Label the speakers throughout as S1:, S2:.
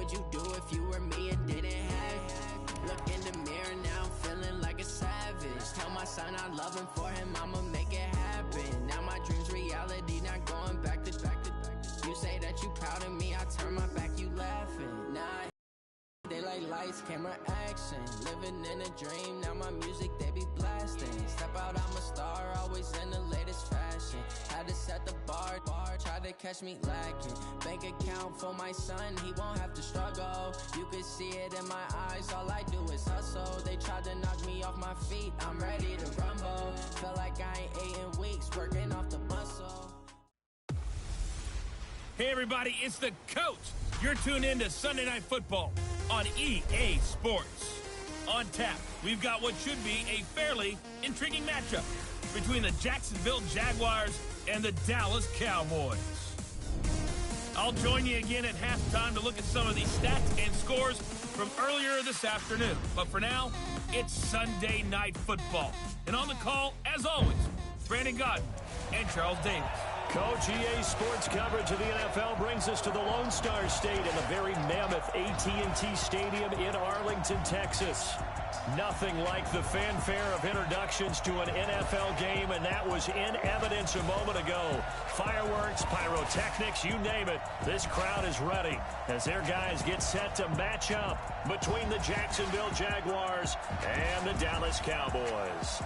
S1: would you do if you were me and didn't have it? Look in the mirror now, I'm feeling like a savage. Tell my son I love him, for him I'ma make it happen. Now my dream's reality, not going back to. You say that you proud of me, I turn my back, you laughing. Nah, they like lights, camera, action. Living in a dream, now my music they be blasting. Step out, I'm a star, always in the latest fashion. Had to set the bar, try to catch me lacking. Bank account for my son, he won't have to struggle. You could see it in my eyes, all I do is hustle. They tried to knock me off my feet, I'm ready to rumble. Feel like I ain't ate in weeks, working off the muscle.
S2: Hey everybody, it's the coach. You're tuned in to Sunday Night Football on EA Sports. On tap, we've got what should be a fairly intriguing matchup between the Jacksonville Jaguars and the Dallas Cowboys. I'll join you again at halftime to look at some of these stats and scores from earlier this afternoon. But for now, it's Sunday Night Football. And on the call, as always, Brandon Godden and Charles Davis.
S3: Coach, EA Sports coverage of the NFL brings us to the Lone Star State in the very mammoth AT&T Stadium in Arlington, Texas. Nothing like the fanfare of introductions to an NFL game, and that was in evidence a moment ago. Fireworks, pyrotechnics, you name it. This crowd is ready as their guys get set to match up between the Jacksonville Jaguars and the Dallas Cowboys.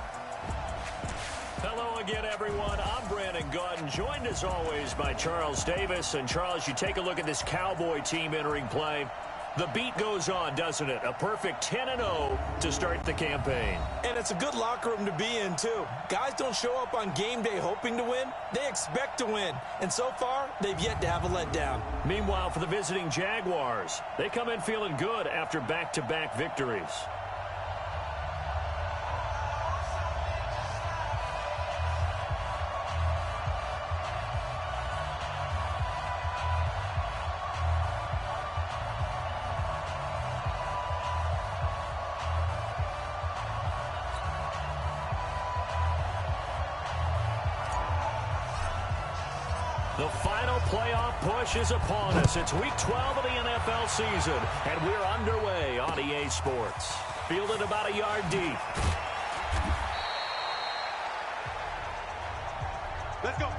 S3: Hello again, everyone. I'm Brandon Godden, joined as always by Charles Davis. And Charles, you take a look at this Cowboy team entering play. The beat goes on, doesn't it? A perfect 10-0 to start the campaign.
S4: And it's a good locker room to be in, too. Guys don't show up on game day hoping to win. They expect to win. And so far, they've yet to have a letdown.
S3: Meanwhile, for the visiting Jaguars, they come in feeling good after back-to-back victories. The final playoff push is upon us. It's week 12 of the NFL season, and we're underway on EA Sports. Fielded about a yard deep.
S5: Let's go.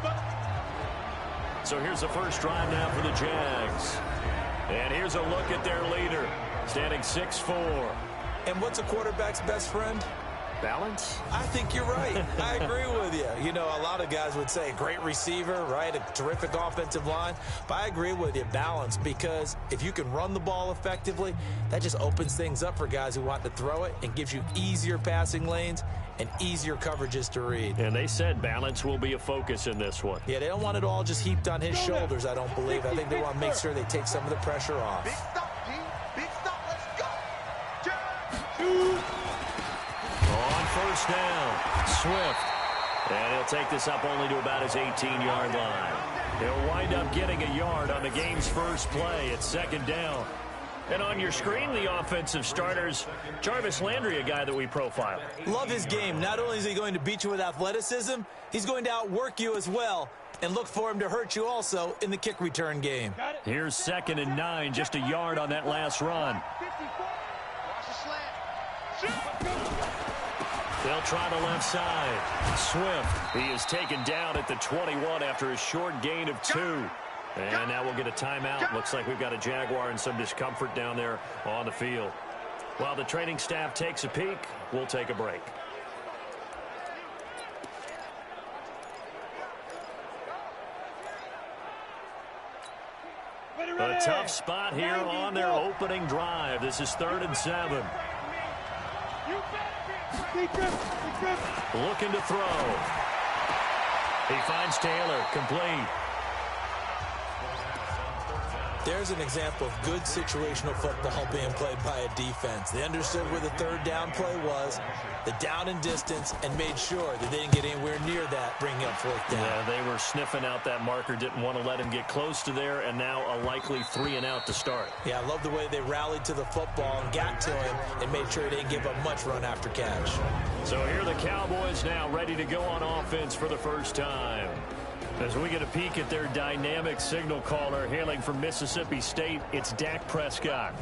S3: So here's the first drive now for the Jags. And here's a look at their leader, standing 6'4".
S4: And what's a quarterback's best friend?
S3: Balance?
S4: I think you're right. I agree with you. You know, a lot of guys would say great receiver, right? A terrific offensive line. But I agree with you, balance, because if you can run the ball effectively, that just opens things up for guys who want to throw it and gives you easier passing lanes and easier coverages to read.
S3: And they said balance will be a focus in this one.
S4: Yeah, they don't want it all just heaped on his shoulders, I don't believe. I think they want to make sure they take some of the pressure off.
S5: Big stop, G. Big stop. Let's go.
S3: On first down, Swift. And he'll take this up only to about his 18-yard line. He'll wind up getting a yard on the game's first play at second down. And on your screen, the offensive starters, Jarvis Landry, a guy that we profile.
S4: Love his game. Not only is he going to beat you with athleticism, he's going to outwork you as well. And look for him to hurt you also in the kick return game.
S3: Here's 2nd and 9, just a yard on that last run. They'll try the left side. Swift, he is taken down at the 21 after a short gain of 2. And now we'll get a timeout. Looks like we've got a Jaguar and some discomfort down there on the field. While the training staff takes a peek, we'll take a break. A tough spot here on their opening drive. This is 3rd and 7. Looking to throw. He finds Taylor, complete.
S4: There's an example of good situational football being played by a defense. They understood where the 3rd down play was, the down and distance, and made sure that they didn't get anywhere near that, bringing up 4th down.
S3: Yeah, they were sniffing out that marker, didn't want to let him get close to there, and now a likely 3 and out to start.
S4: Yeah, I love the way they rallied to the football and got to him and made sure they didn't give up much run after catch.
S3: So here are the Cowboys now ready to go on offense for the first time. As we get a peek at their dynamic signal caller hailing from Mississippi State, it's Dak Prescott.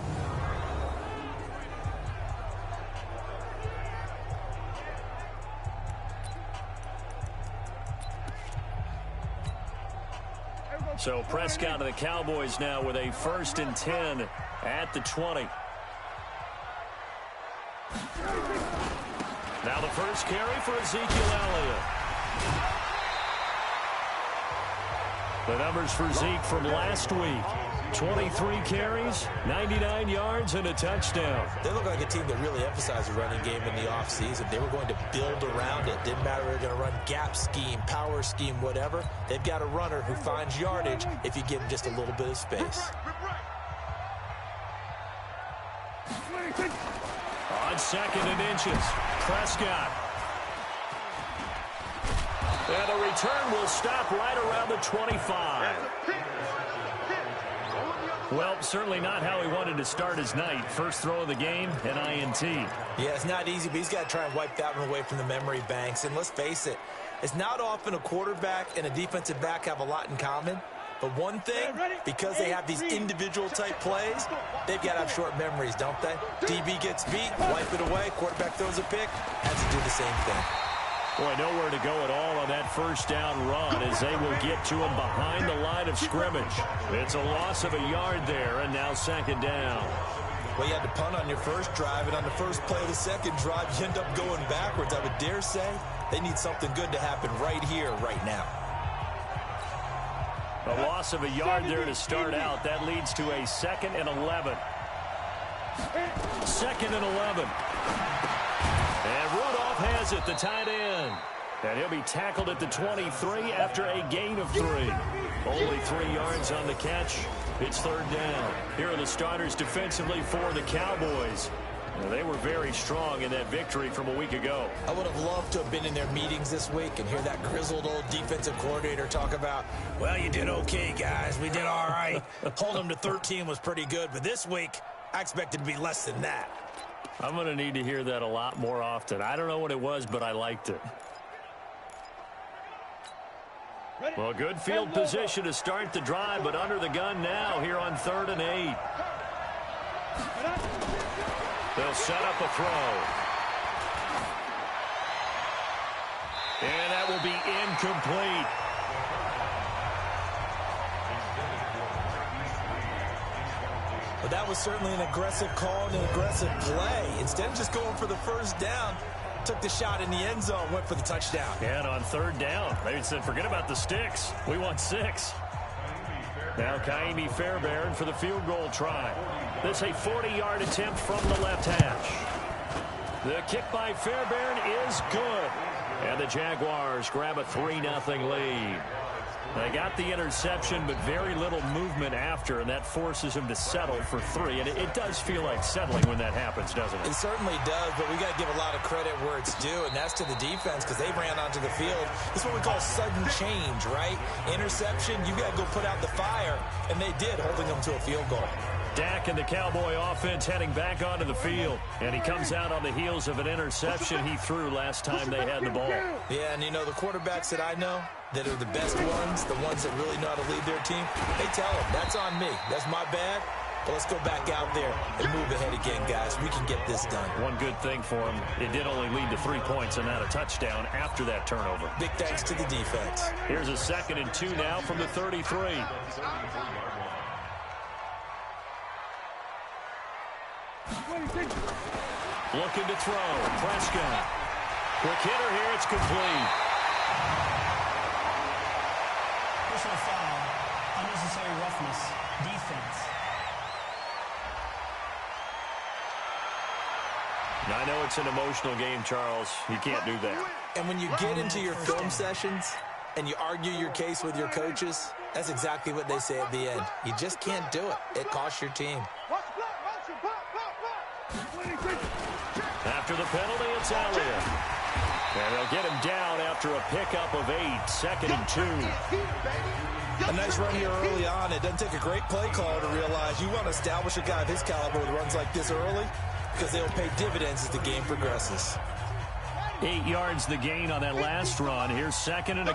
S3: So Prescott and the Cowboys now with a 1st and 10 at the 20. Now the first carry for Ezekiel Elliott. The numbers for Zeke from last week. 23 carries, 99 yards, and a touchdown.
S4: They look like a team that really emphasized the running game in the offseason. They were going to build around it. Didn't matter if they're going to run gap scheme, power scheme, whatever. They've got a runner who finds yardage if you give him just a little bit of space.
S3: On 2nd and inches, Prescott. And the return will stop right around the 25. Well, certainly not how he wanted to start his night. First throw of the game, an INT.
S4: Yeah, it's not easy, but he's got to try and wipe that one away from the memory banks. And let's face it, it's not often a quarterback and a defensive back have a lot in common. But one thing, because they have these individual type plays, they've got to have short memories, don't they? DB gets beat, wipe it away, quarterback throws a pick, has to do the same thing.
S3: Boy, nowhere to go at all on that first down run as they will get to him behind the line of scrimmage. It's a loss of a yard there, and now 2nd down.
S4: Well, you had to punt on your first drive, and on the first play of the second drive, you end up going backwards. I would dare say they need something good to happen right here, right now.
S3: A loss of a yard there to start out. That leads to a 2nd and 11. 2nd and 11. And Rudolph has it, the tight end. And he'll be tackled at the 23 after a gain of 3. Only 3 yards on the catch. It's 3rd down. Here are the starters defensively for the Cowboys. Well, they were very strong in that victory from a week ago.
S4: I would have loved to have been in their meetings this week and hear that grizzled old defensive coordinator talk about, well, you did okay, guys. We did all right. Holding them to 13 was pretty good, but this week, I expected to be less than that.
S3: I'm going to need to hear that a lot more often. I don't know what it was, but I liked it. Well, good field position to start the drive, but under the gun now here on 3rd and 8. They'll set up a throw. And that will be incomplete.
S4: But that was certainly an aggressive call and an aggressive play. Instead of just going for the first down, took the shot in the end zone, went for the touchdown.
S3: And on 3rd down, they said, forget about the sticks. We want 6. Now Kaimi Fairbairn for the field goal try. This a 40-yard attempt from the left hash. The kick by Fairbairn is good. And the Jaguars grab a 3-0 lead. They got the interception, but very little movement after, and that forces him to settle for 3. And it does feel like settling when that happens, doesn't it?
S4: It certainly does, but we got to give a lot of credit where it's due, and that's to the defense because they ran onto the field. This is what we call sudden change, right? Interception, you got to go put out the fire, and they did, holding them to a field goal.
S3: Dak and the Cowboy offense heading back onto the field. And he comes out on the heels of an interception he threw last time they had the ball.
S4: Yeah, and you know, the quarterbacks that I know that are the best ones, the ones that really know how to lead their team, they tell them, that's on me. That's my bad. But let's go back out there and move ahead again, guys. We can get this done.
S3: One good thing for him, it did only lead to 3 points and not a touchdown after that turnover.
S4: Big thanks to the defense.
S3: Here's a 2nd and 2 now from the 33. Looking to throw. Prescott. Quick hitter here. It's complete.
S6: Personal foul. Unnecessary roughness. Defense.
S3: Now, I know it's an emotional game, Charles. You can't do that.
S4: And when you get into your film sessions and you argue your case with your coaches, that's exactly what they say at the end. You just can't do it. It costs your team.
S3: After the penalty, it's Elliott. And they'll get him down after a pickup of 8, 2nd and 2.
S4: A nice run here early on. It doesn't take a great play caller to realize you want to establish a guy of his caliber with runs like this early because they'll pay dividends as the game progresses.
S3: 8 yards the gain on that last run. Here's 2nd and a